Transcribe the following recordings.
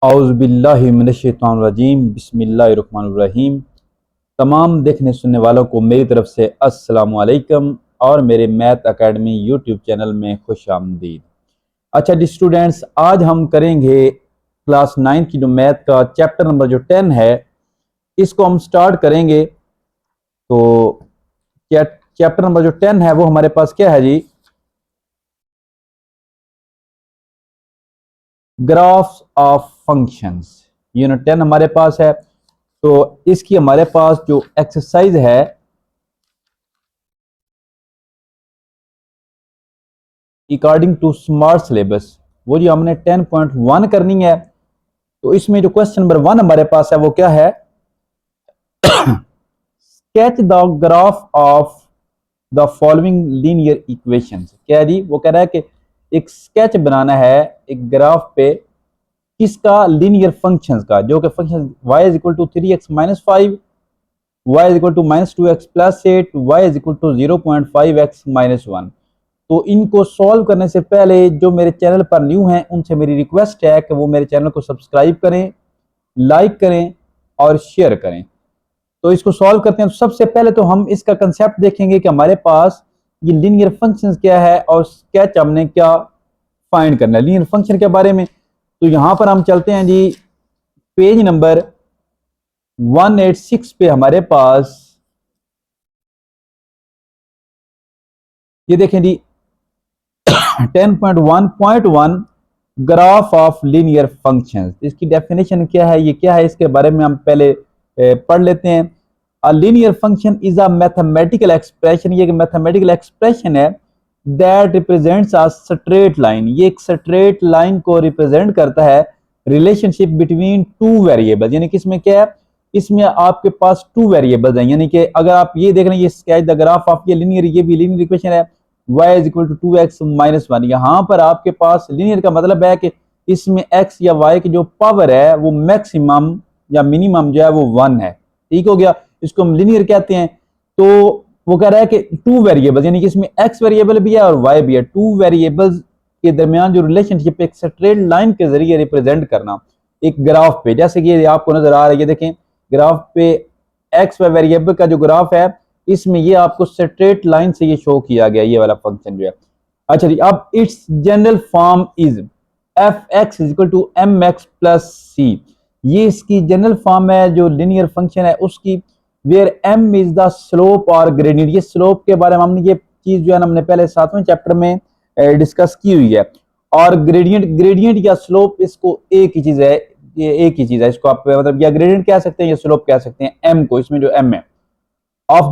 औज़ुबिल्लाहि मिनश्शैतानिर्रजीम बिस्मिल्लाहिर्रहमानिर्रहीम। तमाम देखने सुनने वालों को मेरी तरफ से अस्सलाम वालेकुम और मेरे मैथ एकेडमी यूट्यूब चैनल में खुश आमदीद। अच्छा जी स्टूडेंट्स, आज हम करेंगे क्लास 9 की जो मैथ का चैप्टर नंबर जो 10 है, इसको हम स्टार्ट करेंगे। तो चैप्टर नंबर जो 10 है वो हमारे पास क्या है जी? Graphs of functions. यूनिट 10 हमारे पास है। तो इसकी हमारे पास जो एक्सरसाइज है अकॉर्डिंग टू स्मार्ट सिलेबस, वो जी हमने 10.1 करनी है। तो इसमें जो क्वेश्चन नंबर 1 हमारे पास है वो क्या है? Sketch the graph of the following linear equations. क्या है जी? वो कह रहा है कि एक स्केच बनाना है एक ग्राफ पे किसका? लीनियर फंक्शंस का, जो कि function y is equal to 3x-5, y is equal to -2x+8, y is equal to 0.5x-1। तो इनको सॉल्व करने से पहले जो मेरे चैनल पर न्यू हैं उनसे मेरी रिक्वेस्ट है कि वो मेरे चैनल को सब्सक्राइब करें, लाइक करें और शेयर करें। तो इसको सॉल्व करते हैं। तो सबसे पहले तो हम इसका कंसेप्ट देखेंगे कि हमारे पास ये लीनियर फंक्शंस क्या है और स्केच हमने क्या फाइंड करना है लीनियर फंक्शन के बारे में। तो यहां पर हम चलते हैं जी पेज नंबर 186 पे। हमारे पास ये देखें जी 10.1.1 ग्राफ ऑफ लीनियर फंक्शंस। इसकी डेफिनेशन क्या है, ये क्या है, इसके बारे में हम पहले पढ़ लेते हैं। A linear function is a mathematical expression. ये एक मैथमेटिकल एक्सप्रेशन है that represents a straight line. ये एक स्ट्रेट लाइन को रिप्रेजेंट करता है रिलेशनशिप बिटवीन टू वेरिएबल। यानी कि इसमें क्या है, इसमें आपके पास टू वेरिएबल्स हैं। यानी कि अगर आप ये देख रहे हैं ये स्केच द ग्राफ ऑफ ये लीनियर, ये भी लीनियर इक्वेशन है y is equal to 2x-1। यहाँ पर आपके पास लीनियर का मतलब है कि इसमें x या y की जो पावर है वो मैक्सिमम या मिनिमम जो है वो 1 है। ठीक हो गया, इसको हम लीनियर कहते हैं। तो वो कह रहा है कि टू वेरिएबल्स, यानी कि इसमें x वेरिएबल भी है और y भी है। टू वेरिएबल्स के दरमियान जो रिलेशनशिप एक स्ट्रेट लाइन के जरिए रिप्रेजेंट करना एक ग्राफ पे, जैसे कि आपको नजर आ रहा है, ये देखें ग्राफ पे x वेरिएबल का जो ग्राफ है इसमें ये आपको स्ट्रेट लाइन से ये शो किया गया, ये वाला फंक्शन जो है। अच्छा जी, अब its general form is F X is equal to M X plus C. ये इसकी जनरल फॉर्म है जो लीनियर फंक्शन है उसकी, where m is the slope और ग्रेडियंट। ये स्लोप के बारे में हमने ये चीज जो है हमने पहले 7वें चैप्टर में डिस्कस की हुई है। और ग्रेडियंट, ग्रेडियंट या स्लोप इसको एक ही चीज है, ये एक ही चीज है। इसको आप मतलब या ग्रेडियंट कह सकते हैं या स्लोप कह सकते हैं एम को, इसमें जो एम है of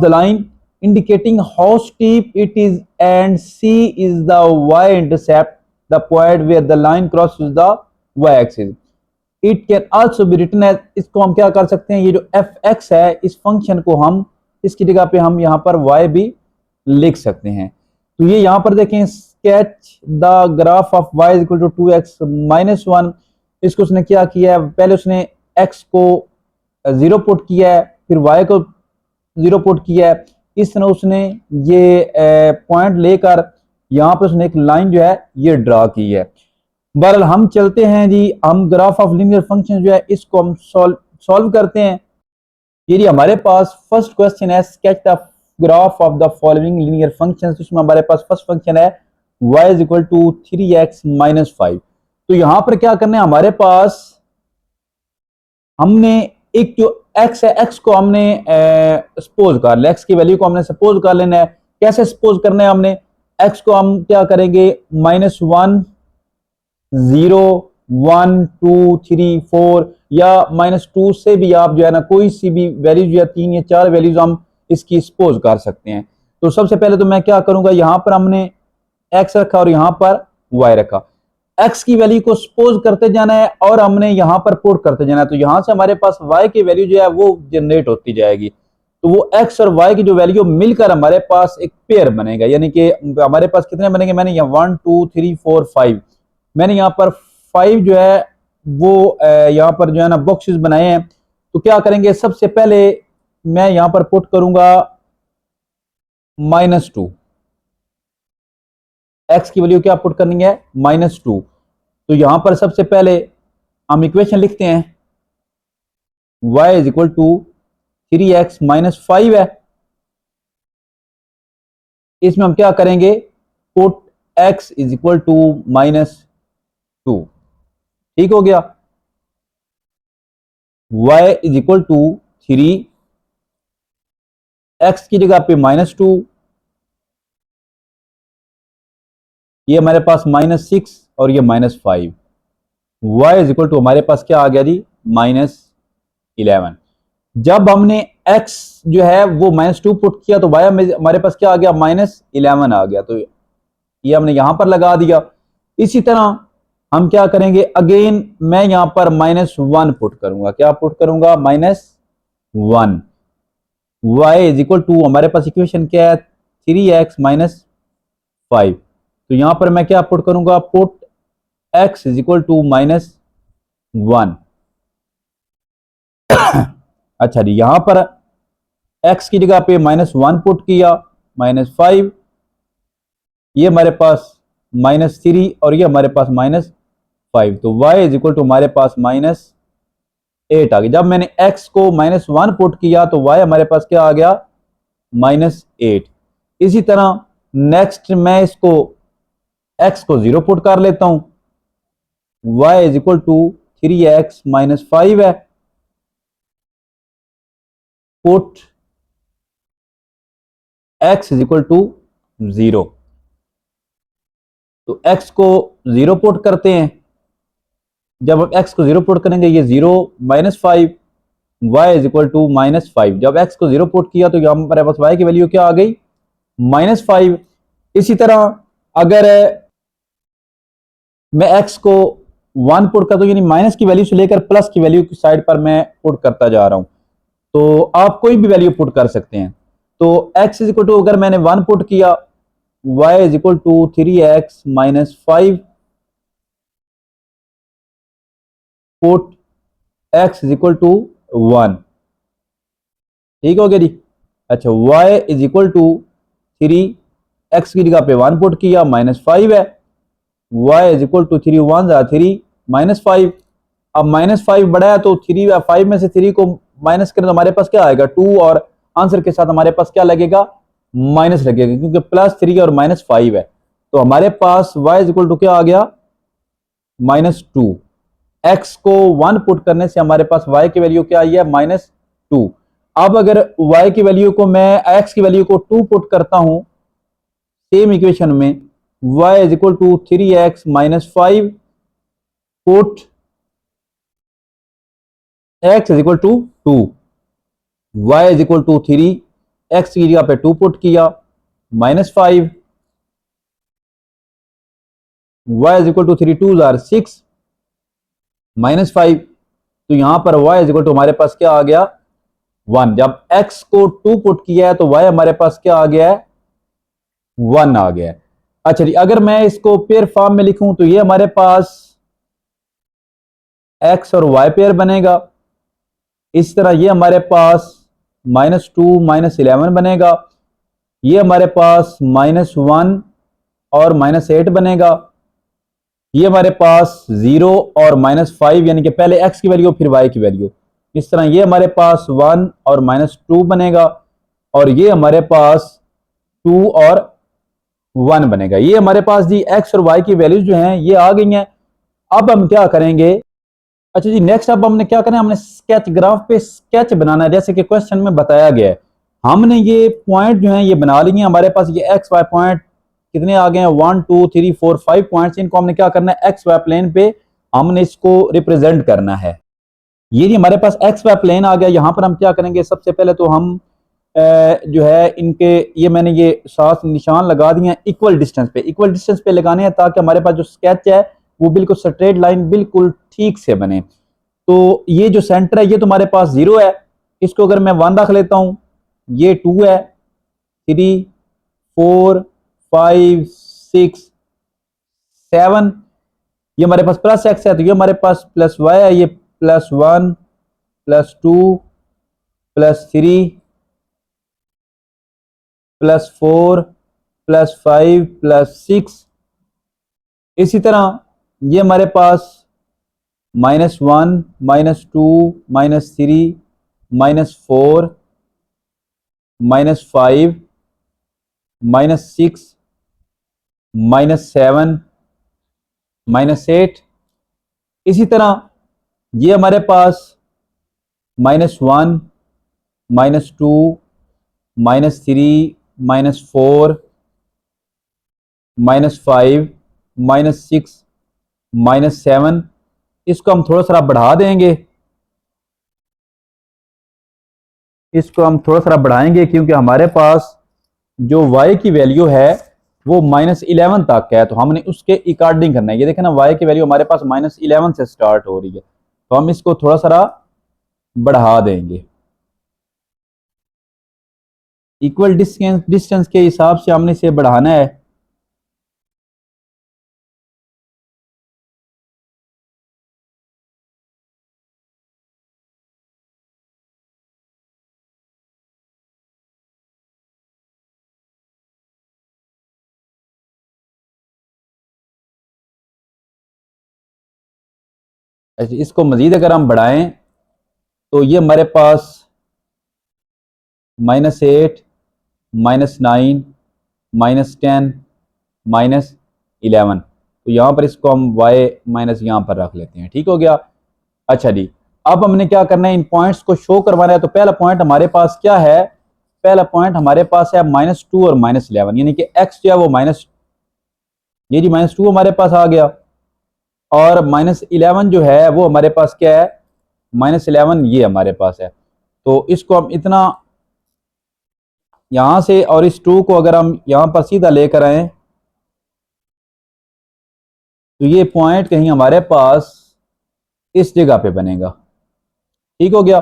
the line indicating how steep it is, and c is the y-intercept, the point where the line crosses the y-axis. It can also be written as, इसको हम क्या कर सकते हैं, ये जो fx है इस फंक्शन को हम इसकी जगह पे हम यहाँ पर y भी लिख सकते हैं। तो ये यहाँ पर देखें sketch the graph of y is equal to 2x-1। इसको उसने क्या किया है, पहले उसने x को 0 पुट किया है, फिर y को 0 पुट किया है। इस तरह उसने ये पॉइंट लेकर यहाँ पे उसने एक लाइन जो है ये ड्रा की है। बहरहाल हम चलते हैं जी, हम ग्राफ ऑफ लीनियर फंक्शन जो है इसको हम सॉल्व करते हैं। ये जी हमारे पास फर्स्ट क्वेश्चन है sketch the graph of the following linear functions. इसमें हमारे पास फर्स्ट फंक्शन है y is equal to 3x-5। तो यहां पर क्या करना है, हमारे पास हमने एक जो x है x को हमने सपोज कर लिया, x की वैल्यू को हमने सपोज कर लेना है। कैसे सपोज करना है, हमने x को हम क्या करेंगे -1 0 1 2 3 4 या -2 से भी आप जो है ना कोई सी भी वैल्यू जो है 3 या 4 वैल्यूज हम इसकी सपोज कर सकते हैं। तो सबसे पहले तो मैं क्या करूंगा, यहां पर हमने x रखा और यहां पर y रखा। x की वैल्यू को सपोज करते जाना है और हमने यहां पर पुट करते जाना है। तो यहां से हमारे पास y की वैल्यू जो है वो जनरेट होती जाएगी। तो वो x और y की जो वैल्यू मिलकर हमारे पास एक पेयर बनेगा। यानी कि हमारे पास कितने बनेंगे, मैंने यहाँ 1 2 3 4 5, मैंने यहाँ पर 5 जो है वो यहाँ पर जो है ना बॉक्सेस बनाए हैं। तो क्या करेंगे, सबसे पहले मैं यहाँ पर पुट करूंगा -2। x की वैल्यू क्या पुट करनी है, -2। तो यहां पर सबसे पहले हम इक्वेशन लिखते हैं y is equal to 3x minus 5 है। इसमें हम क्या करेंगे, put x is equal to -2। ठीक हो गया, y is equal to 3, x की जगह पे -2, ये हमारे पास -6 और ये -5। y इज इक्वल टू हमारे पास क्या आ गया जी, -11। जब हमने x जो है वो -2 पुट किया तो y हमारे पास क्या आ गया, -11 आ गया। तो ये हमने यहां पर लगा दिया। इसी तरह हम क्या करेंगे, अगेन मैं यहां पर -1 पुट करूंगा। क्या पुट करूंगा, -1। y इज इक्वल टू हमारे पास इक्वेशन क्या है, 3x माइनस 5। तो यहां पर मैं क्या पुट करूंगा, put x is equal to -1। अच्छा जी, यहां पर x की जगह पे -1 पुट किया, -5, ये हमारे पास -3 और ये हमारे पास -5। तो y इज इक्वल टू हमारे पास -8 आ गया। जब मैंने x को -1 पुट किया तो y हमारे पास क्या आ गया, -8। इसी तरह नेक्स्ट मैं इसको x को 0 पुट कर लेता हूं, y is equal to 3x minus 5 है। Put x is equal to 0। तो x को 0 पुट करते हैं। जब हम x को 0 पुट करेंगे, ये 0 -5, y इज इक्वल टू -5। जब x को 0 पुट किया तो यहाँ हमारे पास y की वैल्यू क्या आ गई, -5। इसी तरह अगर मैं x को 1 पुट करता हूं, यानी माइनस की वैल्यू से लेकर प्लस की वैल्यू की साइड पर मैं पुट करता जा रहा हूं, तो आप कोई भी वैल्यू पुट कर सकते हैं। तो x इज इक्वल टू अगर मैंने 1 पुट किया, y is equal to 3x minus 5, put x is equal to 1। ठीक हो गया जी। अच्छा, y is equal to 3, x की जगह पे 1 पुट किया, -5 है। y is equal to 3 1 3 -5। अब -5 बड़ा है तो 3 5 में से 3 को माइनस करें तो हमारे पास क्या आएगा, 2, और आंसर के साथ हमारे पास क्या लगेगा, माइनस लगेगा, क्योंकि +3 और -5 है। तो हमारे पास y इज इक्वल टू क्या आ गया, -2। x को 1 पुट करने से हमारे पास y की वैल्यू क्या आई है, -2। अब अगर y की वैल्यू को मैं x की वैल्यू को 2 पुट करता हूं सेम इक्वेशन में, y is equal to 3x minus 5, put x is equal to 2, y is equal to 3, x की जगह पे 2 पुट किया, -5, y इज इक्वल टू 3 2 6, -5। तो यहां पर y इज इक्वल टू हमारे पास क्या आ गया, 1। जब x को 2 पुट किया है तो y हमारे पास क्या आ गया है, 1 आ गया है। अच्छा जी, अगर मैं इसको पेयर फॉर्म में लिखूं तो ये हमारे पास x और y पेयर बनेगा। इस तरह ये हमारे पास -2 -11 बनेगा। ये हमारे पास -1 और -8 बनेगा। ये हमारे पास 0 और -5, यानी कि पहले x की वैल्यू फिर y की वैल्यू। इस तरह ये हमारे पास 1 और -2 बनेगा, और ये हमारे पास 2 और 1 बनेगा। ये हमारे पास जी x और y की वैल्यूज जो हैं ये आ गई हैं। अब हम क्या करेंगे, अच्छा जी, नेक्स्ट अब हमने क्या करना है, हमने स्केच ग्राफ पे स्केच बनाना है, जैसे कि क्वेश्चन में बताया गया है। हमने ये पॉइंट जो है ये बना लिए, हमारे पास ये एक्स वाई पॉइंट कितने आ गए हैं, 1 2 3 4 5 पॉइंट्स। इनको हमने क्या करना है, एक्स वाई प्लेन पे हमने इसको रिप्रेजेंट करना है। ये जी हमारे पास एक्स वाई प्लेन आ गया। यहाँ पर हम क्या करेंगे, सबसे पहले तो हम जो है इनके ये मैंने ये साथ निशान लगा दिए हैं इक्वल डिस्टेंस पे, इक्वल डिस्टेंस पे लगाने हैं, ताकि हमारे पास जो स्केच है वो बिल्कुल स्ट्रेट लाइन बिल्कुल ठीक से बने। तो ये जो सेंटर है ये तुम्हारे पास 0 है, इसको अगर मैं 1 रख लेता हूं, ये 2 है, 3 4 5 6 7, ये हमारे पास प्लस एक्स है, तो ये हमारे पास प्लस वाई है, ये +1 +2 +3 +4 +5 +6। इसी तरह ये हमारे पास -1 -2 -3 -4 -5 -6 -7 -8। इसी तरह ये हमारे पास -1 -2 -3 -4 -5 -6 -7, इसको हम थोड़ा सा बढ़ा देंगे। इसको हम थोड़ा सा बढ़ाएंगे क्योंकि हमारे पास जो y की वैल्यू है वो -11 तक है, तो हमने उसके अकॉर्डिंग करना है। ये देखें ना, y की वैल्यू हमारे पास -11 से स्टार्ट हो रही है, तो हम इसको थोड़ा सा बढ़ा देंगे। इक्वल डिस्टेंस डिस्टेंस के हिसाब से हमने इसे बढ़ाना है। इसको मजीद अगर हम बढ़ाएं तो ये हमारे पास -8 -9 -10 -11, तो यहाँ पर इसको हम y माइनस यहाँ पर रख लेते हैं। ठीक हो गया। अच्छा जी, अब हमने क्या करना है, इन पॉइंट्स को शो करवाना है। तो पहला पॉइंट हमारे पास क्या है, पहला पॉइंट हमारे पास है -2 और -11, यानी कि x जो है वो माइनस, ये जी -2 हमारे पास आ गया, और -11 जो है वो हमारे पास क्या है, -11 ये हमारे पास है। तो इसको हम इतना यहां से, और इस 2 को अगर हम यहां पर सीधा लेकर आए तो ये पॉइंट कहीं हमारे पास इस जगह पे बनेगा। ठीक हो गया।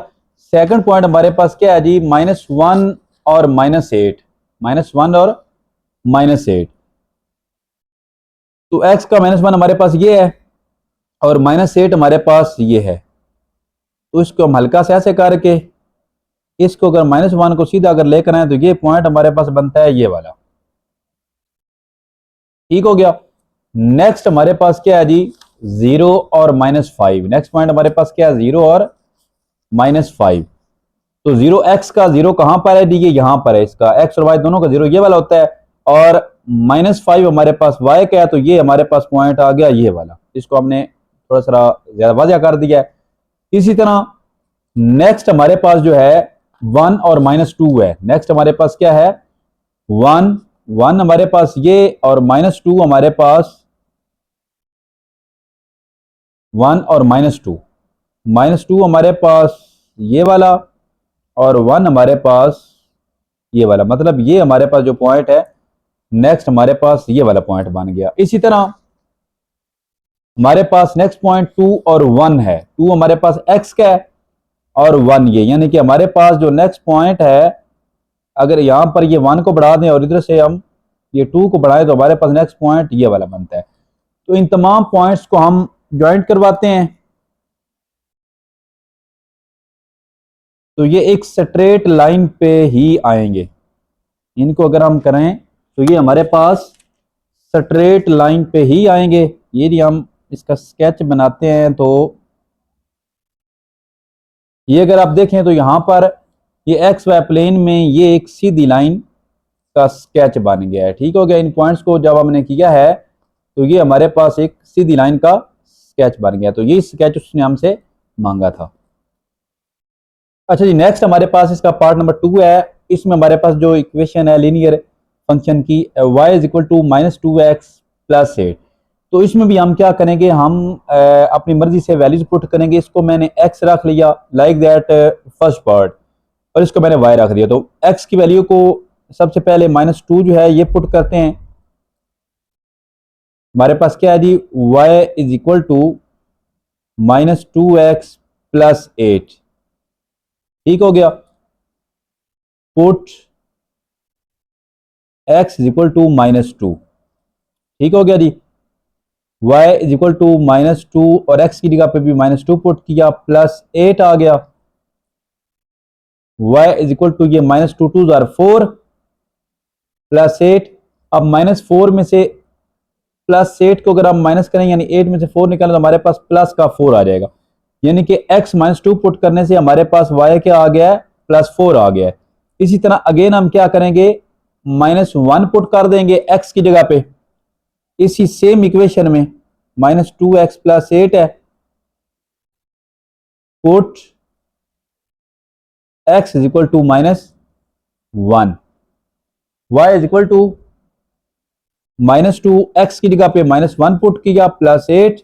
सेकंड पॉइंट हमारे पास क्या है जी, -1 और -8, -1 और -8। तो x का -1 हमारे पास ये है और -8 हमारे पास ये है। तो इसको हम हल्का से ऐसे करके, इसको अगर -1 को सीधा अगर लेकर आए तो ये पॉइंट हमारे पास बनता है ये वाला। ठीक हो गया। नेक्स्ट हमारे पास क्या है जी, 0 और -5। नेक्स्ट पॉइंट हमारे पास क्या है, 0 और -5। तो 0x का 0 कहां पर है जी, ये यहां पर है। इसका x और y दोनों का 0 ये वाला होता है, और -5 हमारे पास y का है, तो ये हमारे पास पॉइंट आ गया ये वाला। इसको हमने थोड़ा सा ज्यादा वाज़ह कर दिया है। इसी तरह नेक्स्ट हमारे पास जो है 1 और -2 है। नेक्स्ट हमारे पास क्या है, 1 1 हमारे पास ये, और -2 हमारे पास 1 और -2, -2 हमारे पास ये वाला, और 1 हमारे पास ये वाला। मतलब ये हमारे पास जो पॉइंट है, नेक्स्ट हमारे पास ये वाला पॉइंट बन गया। इसी तरह हमारे पास नेक्स्ट पॉइंट 2 और 1 है। 2 हमारे पास x का है और 1 ये, यानी कि हमारे पास जो नेक्स्ट पॉइंट है, अगर यहां पर ये 1 को बढ़ा दें और इधर से हम ये 2 को बढ़ाएं तो हमारे पास नेक्स्ट पॉइंट ये वाला बनता है। तो इन तमाम पॉइंट्स को हम ज्वाइंट करवाते हैं, तो ये एक स्ट्रेट लाइन पे ही आएंगे। इनको अगर हम करें तो ये हमारे पास स्ट्रेट लाइन पे ही आएंगे। ये भी हम इसका स्केच बनाते हैं, तो ये अगर आप देखें तो यहां पर ये एक्स वाई प्लेन में ये एक सीधी लाइन का स्केच बन गया है। ठीक हो गया। इन पॉइंट्स को जब हमने किया है तो ये हमारे पास एक सीधी लाइन का स्केच बन गया। तो ये स्केच उसने हमसे मांगा था। अच्छा जी, नेक्स्ट हमारे पास इसका पार्ट नंबर 2 है। इसमें हमारे पास जो इक्वेशन है लीनियर फंक्शन की, y is equal to -2x+8। तो इसमें भी हम क्या करेंगे, हम अपनी मर्जी से वैल्यूज पुट करेंगे। इसको मैंने x रख लिया लाइक दैट फर्स्ट पार्ट, और इसको मैंने y रख दिया। तो x की वैल्यू को सबसे पहले -2 जो है ये पुट करते हैं। हमारे पास क्या है जी, y is equal to -2x+8। ठीक हो गया। Put x is equal to -2। ठीक हो गया जी। y इज इक्वल टू -2, और x की जगह पे भी -2 पुट किया, +8 आ गया। y इज इक्वल टू, ये -2 2 4 +8। अब -4 में से +8 को अगर हम माइनस करें यानी 8 में से 4 निकालें तो हमारे पास प्लस का 4 आ जाएगा, यानी कि x -2 पुट करने से हमारे पास y क्या आ गया है, +4 आ गया है। इसी तरह अगेन हम क्या करेंगे, -1 पुट कर देंगे x की जगह पे, इसी सेम इक्वेशन में -2x + 8 है, put x is equal to -1, y is equal to -2, x की जगह पे -1 पुट किया +8,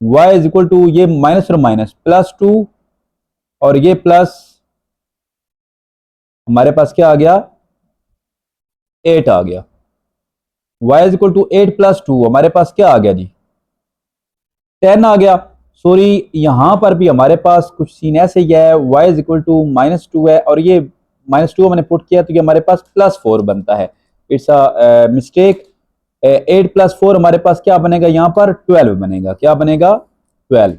y इज इक्वल टू ये माइनस और माइनस +2 और ये प्लस हमारे पास क्या आ गया, 8 आ गया। y इज इक्वल टू 8 + 2 हमारे पास क्या आ गया जी, 10 आ गया। सॉरी यहां पर भी हमारे पास कुछ सीन ऐसे ही है, y इज इक्वल टू -2 है और ये -2 मैंने पुट किया तो ये हमारे पास +4 बनता है। It's a mistake. 8 + 4 हमारे पास क्या बनेगा, यहाँ पर 12 बनेगा। क्या बनेगा, 12।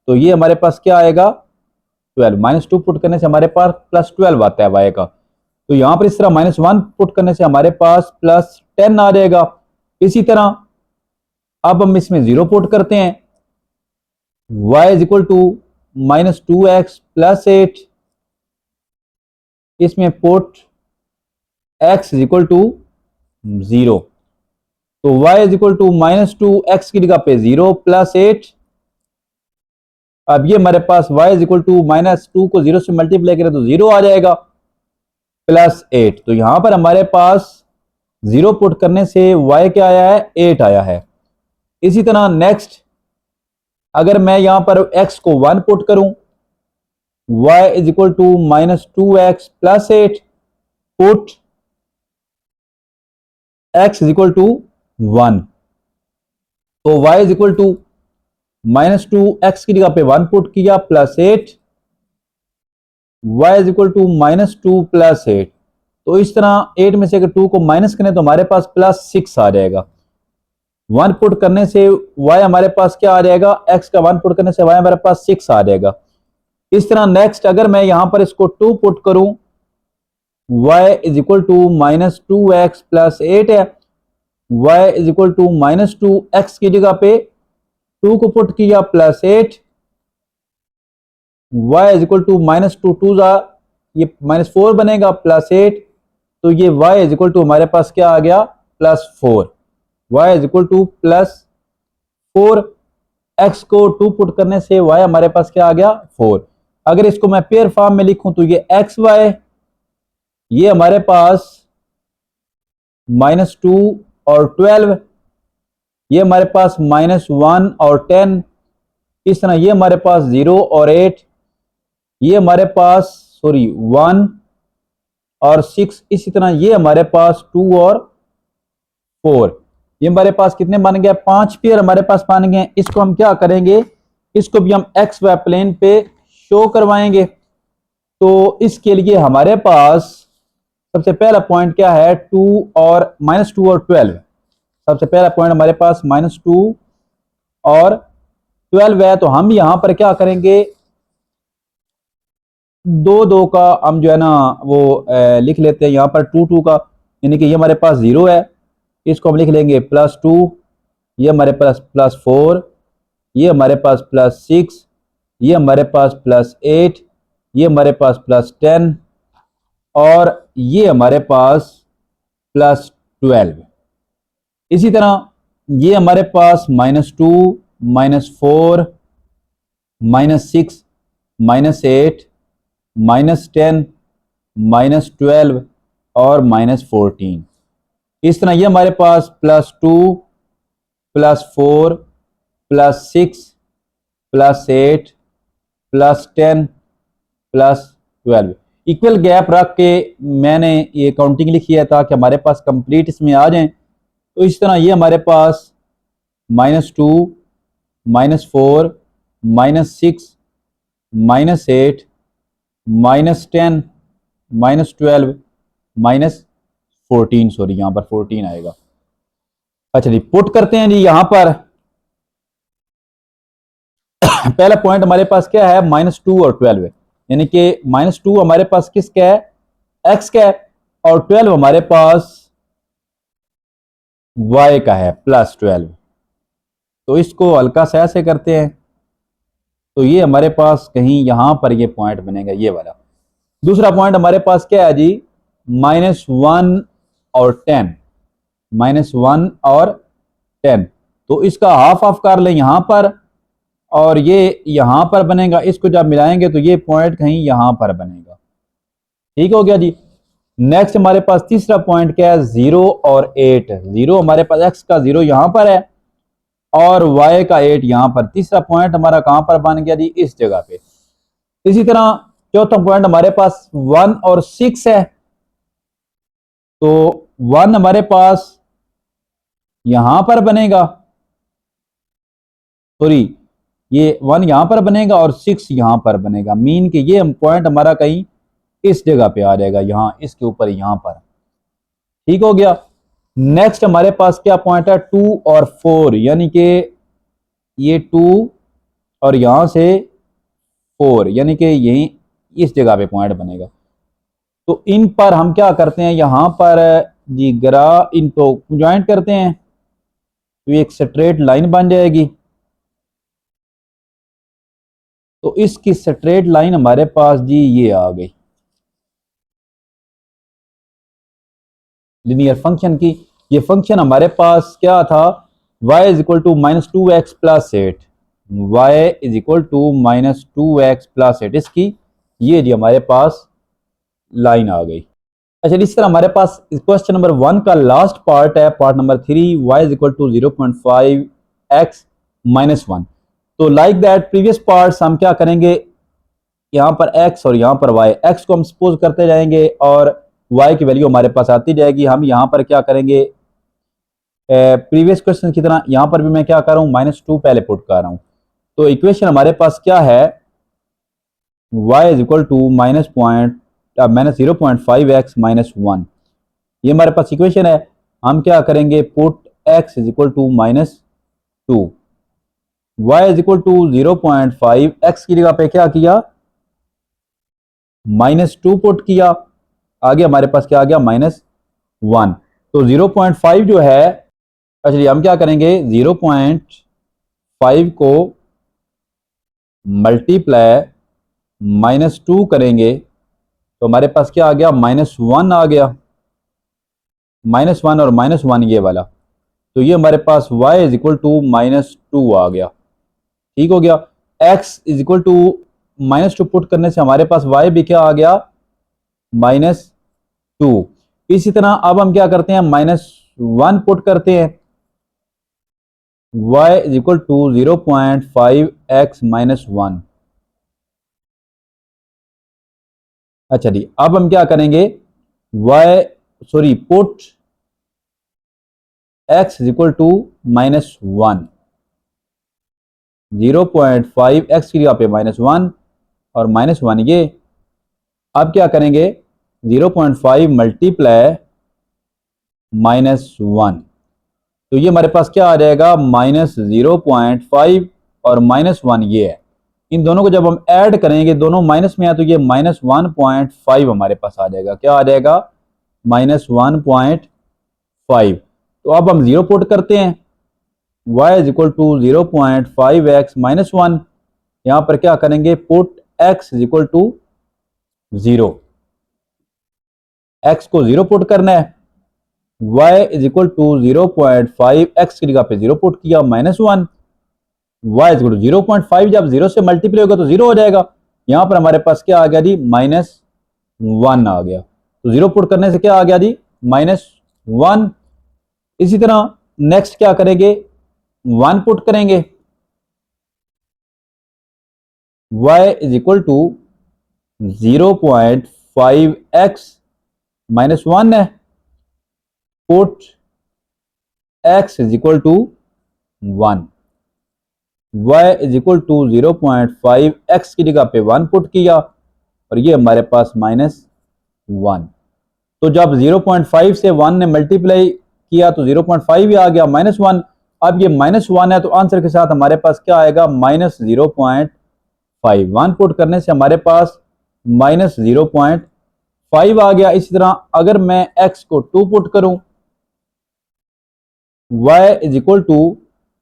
तो ये हमारे पास क्या आएगा, 12। -2 पुट करने से हमारे पास +12 आता है y का। तो यहाँ पर इस तरह -1 पुट करने से हमारे पास +10 आ जाएगा। इसी तरह अब हम इसमें 0 पुट करते हैं, y is equal to -2x + 8, इसमें put x is equal to 0। तो y is equal to -2x की जगह पे 0 + 8। अब ये हमारे पास y इज इक्वल टू -2 को 0 से मल्टीप्लाई करें तो 0 आ जाएगा, +8। तो यहां पर हमारे पास 0 पुट करने से y क्या आया है, 8 आया है। इसी तरह नेक्स्ट अगर मैं यहां पर x को 1 पुट करूं, y is equal to -2x + 8, put x is equal to 1। तो y is equal to -2x की जगह पे 1 पुट किया +8, y इज इक्वल टू -2 + 8। तो इस तरह 8 में से अगर 2 को माइनस करें तो हमारे पास +6 आ जाएगा। 1 पुट करने से y हमारे पास क्या आ जाएगा, x का 1 पुट करने से y हमारे पास 6 आ जाएगा। इस तरह नेक्स्ट अगर मैं यहां पर इसको 2 पुट करूं, y is equal to -2x + 8 है, y is equal to -2x की जगह पे 2 को पुट किया +8, y इज इक्वल टू -2 2 ये -4 बनेगा +8। तो ये y इज इक्वल टू हमारे पास क्या आ गया, +4। y is equal to +4, x को 2 पुट करने से y हमारे पास क्या आ गया, 4। अगर इसको मैं पेयर फॉर्म में लिखूं तो ये xy, ये हमारे पास -2 और 12, ये हमारे पास -1 और 10, इस तरह ये हमारे पास 0 और 8, ये हमारे पास 1 और 6, इसी तरह ये हमारे पास 2 और 4। ये हमारे पास कितने बन गए, 5 पेयर हमारे पास बन गए। इसको हम क्या करेंगे, इसको भी हम एक्स वाई प्लेन पे शो करवाएंगे। तो इसके लिए हमारे पास सबसे पहला पॉइंट क्या है, 2 और -2 और 12। सबसे पहला पॉइंट हमारे पास -2 और 12 है। तो हम यहां पर क्या करेंगे, 2 का हम जो है ना वो लिख लेते हैं यहां पर 2 का, यानी कि ये हमारे पास 0 है, इसको हम लिख लेंगे +2, ये हमारे पास +4, ये हमारे पास +6, ये हमारे पास +8, ये हमारे पास +10 और ये हमारे पास +12। इसी तरह ये हमारे पास -2, -4, -6, -8, -10, -12 और -14। इस तरह ये हमारे पास +2, +4, +6, +8, +10, +12 इक्वल गैप रख के मैंने ये काउंटिंग लिखी है ताकि हमारे पास कंप्लीट इसमें आ जाएं। तो इस तरह ये हमारे पास -2, -4, -6, -8, -10, -12, -14, सॉरी यहां पर 14 आएगा। अच्छा जी, पुट करते हैं जी यहां पर। पहला पॉइंट हमारे पास क्या है, -2 और 12 है, यानी कि -2 हमारे पास किसका है, x का है, और 12 हमारे पास y का है +12। तो इसको हल्का सा ऐसे करते हैं, तो ये हमारे पास कहीं यहां पर ये पॉइंट बनेगा, ये वाला। दूसरा पॉइंट हमारे पास क्या है जी, -1 और 10, -1 और 10। तो इसका हाफ हाफ कर लें यहां पर, और ये यहां पर बनेगा। इसको जब मिलाएंगे तो ये पॉइंट कहीं यहां पर बनेगा। ठीक हो गया जी। नेक्स्ट हमारे पास तीसरा पॉइंट क्या है, 0 और 8। 0 हमारे पास x का 0 यहां पर है और y का 8 यहां पर। तीसरा पॉइंट हमारा कहां पर बन गया जी, इस जगह पे। इसी तरह चौथा पॉइंट हमारे पास 1 और 6 है। तो 1 हमारे पास यहां पर बनेगा, सॉरी, ये 1 यहां पर बनेगा और 6 यहां पर बनेगा। मीन कि ये पॉइंट हमारा कहीं इस जगह पे आ जाएगा, यहां इसके ऊपर यहां पर। ठीक हो गया। नेक्स्ट हमारे पास क्या पॉइंट है, 2 और 4, यानी कि ये 2 और यहां से 4, यानी कि यही इस जगह पे पॉइंट बनेगा। तो इन पर हम क्या करते हैं, यहां पर जी ग्रा इनको ज्वाइंट करते हैं, तो एक स्ट्रेट लाइन बन जाएगी। तो इसकी स्ट्रेट लाइन हमारे पास जी ये आ गई लीनियर फंक्शन की। ये फंक्शन हमारे पास क्या था, y is equal to -2x + 8, y is equal to -2x + 8। इसकी ये जी हमारे पास लाइन आ गई। अच्छा, इस तरह हमारे पास क्वेश्चन नंबर 1 का लास्ट पार्ट है, part number 3, y is equal to 0.5x - 1। तो लाइक दैट प्रीवियस पार्ट्स हम क्या करेंगे, यहाँ पर x और यहाँ पर y, x को हम सपोज करते जाएंगे और y की वैल्यू हमारे पास आती जाएगी। हम यहाँ पर क्या करेंगे, प्रीवियस क्वेश्चन की तरह यहाँ पर भी मैं क्या कर रहा हूँ, -2 पहले पुट कर रहा हूँ। तो इक्वेशन हमारे पास क्या है, y is equal to -0.5x - 1। ये हमारे पास इक्वेशन है। हम क्या करेंगे, put x is equal to -2, y is equal to 0.5, x की जगह पे क्या किया, -2 पुट किया। आगे हमारे पास क्या आ गया, -1। तो 0.5 जो है, अच्छा हम क्या करेंगे, 0.5 को मल्टीप्लाई -2 करेंगे, तो हमारे पास क्या आ गया, -1 आ गया। -1 और -1 ये वाला, तो ये हमारे पास y इज इक्वल टू -2 आ गया। ठीक हो गया। x is equal to -2 put करने से हमारे पास y भी क्या आ गया, -2। इसी तरह अब हम क्या करते हैं, -1 पुट करते हैं, y is equal to 0.5x - 1। अच्छा जी, अब हम क्या करेंगे, put x is equal to -1, 0.5 x की जगह पे -1 और -1 ये। अब क्या करेंगे, 0.5 मल्टीप्लाई -1, तो ये हमारे पास क्या आ जाएगा, -0.5 और -1 ये है। इन दोनों को जब हम ऐड करेंगे, दोनों माइनस में है, तो ये -1.5 हमारे पास आ जाएगा। क्या आ जाएगा, -1.5। तो अब हम 0 पुट करते हैं, y is equal to 0.5x - 1। यहां पर क्या करेंगे, put x is equal to 0, x को 0 पुट करना है, y is equal to 0.5, x की जगह पे 0 पुट किया, -1, y इज इक्वल टू 0.5, जब 0 से मल्टीप्लाई होगा तो 0 हो जाएगा। यहां पर हमारे पास क्या आ गया जी, -1 आ गया। तो 0 पुट करने से क्या आ गया जी, -1। इसी तरह नेक्स्ट क्या करेंगे, 1 पुट करेंगे, y is equal to 0.5x - 1 है, put x is equal to 1, y is equal to 0.5, x की जगह पे 1 पुट किया और ये हमारे पास -1। तो जब 0.5 से 1 ने मल्टीप्लाई किया तो 0.5 ही आ गया, -1। अब ये -1 है, तो आंसर के साथ हमारे पास क्या आएगा, -0.5। 1 पुट करने से हमारे पास -0.5 आ गया। इसी तरह अगर मैं x को 2 पुट करूं, y is equal to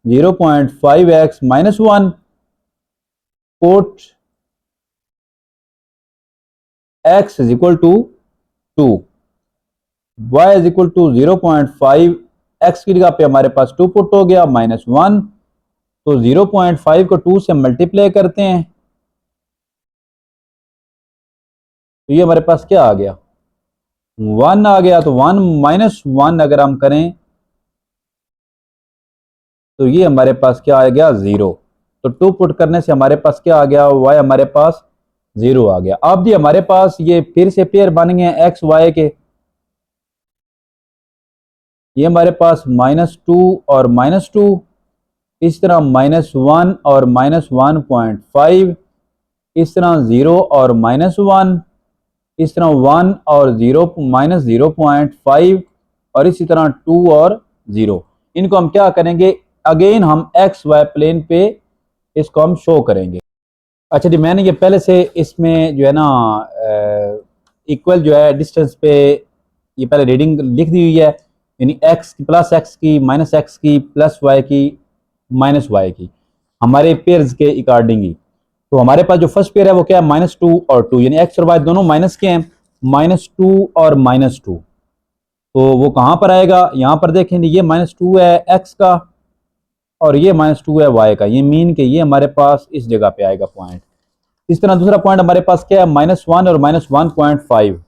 0.5x minus 1, put x is equal to 2, y is equal to 0.5, x की जगह पे हमारे पास 2 पुट हो गया माइनस 1, तो 0.5 को 2 से मल्टीप्लाई करते हैं तो ये हमारे पास क्या आ गया, 1 आ गया। तो 1 माइनस 1 अगर हम करें तो ये हमारे पास क्या आ गया, 0। तो 2 पुट करने से हमारे पास क्या आ गया, y हमारे पास 0 आ गया। अब भी हमारे पास ये फिर से पेयर बन गए एक्स वाई के, ये हमारे पास -2 और -2, इस तरह -1 और -1.5, इस तरह 0 और -1, इस तरह 1 और 0 -0.5, और इसी तरह 2 और 0। इनको हम क्या करेंगे, अगेन हम एक्स वाई प्लेन पे इसको हम शो करेंगे। अच्छा जी, मैंने ये पहले से इसमें जो है ना इक्वल जो है डिस्टेंस पे ये पहले रीडिंग लिख दी हुई है, यानी एक्स प्लस एक्स की माइनस एक्स की प्लस वाई की माइनस वाई की, हमारे पेयर्स के अकॉर्डिंग ही। तो हमारे पास जो फर्स्ट पेयर है वो क्या है, -2 और 2, यानी एक्स और वाई दोनों माइनस के हैं, -2 और -2। तो वो कहाँ पर आएगा, यहाँ पर देखेंगे ये -2 है एक्स का और ये -2 है वाई का, ये मीन के ये हमारे पास इस जगह पे आएगा पॉइंट। इस तरह दूसरा पॉइंट हमारे पास क्या है, -1 और -1.5,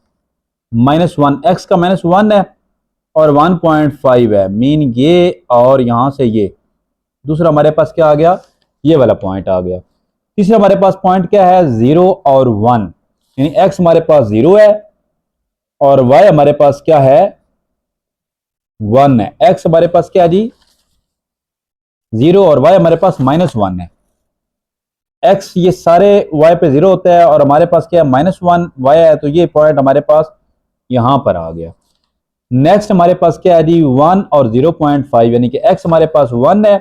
-1 एक्स का -1 है और 1.5 है, मीन ये और यहां से ये दूसरा हमारे पास क्या आ गया, ये वाला पॉइंट आ गया। तीसरा हमारे पास पॉइंट क्या है, 0 और 1, यानी एक्स हमारे पास 0 है और वाई हमारे पास क्या है, 1 है। एक्स हमारे पास क्या है जी, 0 और वाई हमारे पास -1 है। एक्स ये सारे वाई पे 0 होता है और हमारे पास क्या है, -1 वाई है, तो ये पॉइंट हमारे पास यहां पर आ गया। नेक्स्ट हमारे पास क्या है जी, 1 और 0.5, यानी कि एक्स हमारे पास 1 है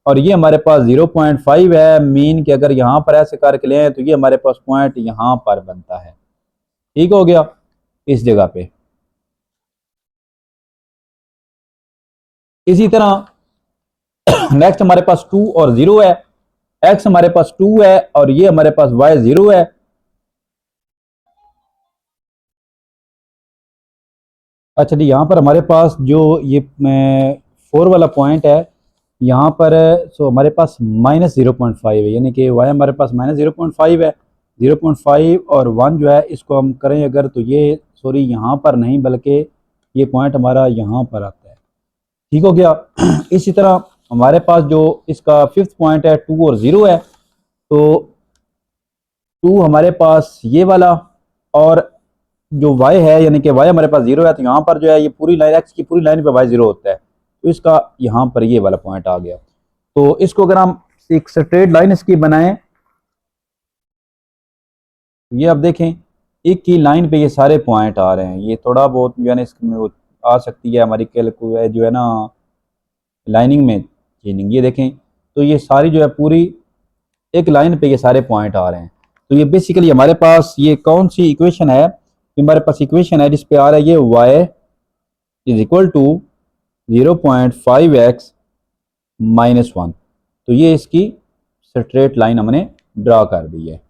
और ये हमारे पास 0.5 है, मीन कि अगर यहां पर ऐसे करके लें तो ये हमारे पास पॉइंट यहां पर बनता है। ठीक हो गया इस जगह पे। इसी तरह नेक्स्ट हमारे पास 2 और 0 है, एक्स हमारे पास 2 है और ये हमारे पास वाई 0 है। अच्छा जी, यहाँ पर हमारे पास जो ये 4 वाला पॉइंट है, यहाँ पर सो हमारे पास -0.5 है, यानी कि वाई हमारे पास -0.5 है। 0.5 और 1 जो है इसको हम करें अगर, तो ये सॉरी यहाँ पर नहीं बल्कि ये पॉइंट हमारा यहाँ पर आता है। ठीक हो गया। इसी तरह हमारे पास जो इसका 5th पॉइंट है 2 और 0 है, तो 2 हमारे पास ये वाला और जो y है, यानी कि y हमारे पास 0 है, तो यहाँ पर जो है ये पूरी लाइन x की पूरी लाइन पे y 0 होता है, तो इसका यहाँ पर ये वाला पॉइंट आ गया। तो इसको अगर हम एक स्ट्रेट लाइन इसकी बनाएं, ये आप देखें एक की लाइन पे ये सारे पॉइंट आ रहे हैं, ये थोड़ा बहुत जो है ना इसमें वो आ सकती है हमारी कैलकुलेट जो है ना लाइनिंग में चेंजिंग, ये देखें तो ये सारी जो है पूरी एक लाइन पे ये सारे पॉइंट आ रहे हैं। तो ये बेसिकली हमारे पास ये कौन सी इक्वेशन है, हमारे पास इक्वेशन है जिस पे आ रहा है ये y is equal to 0.5x -1। तो ये इसकी स्ट्रेट लाइन हमने ड्रा कर दी है।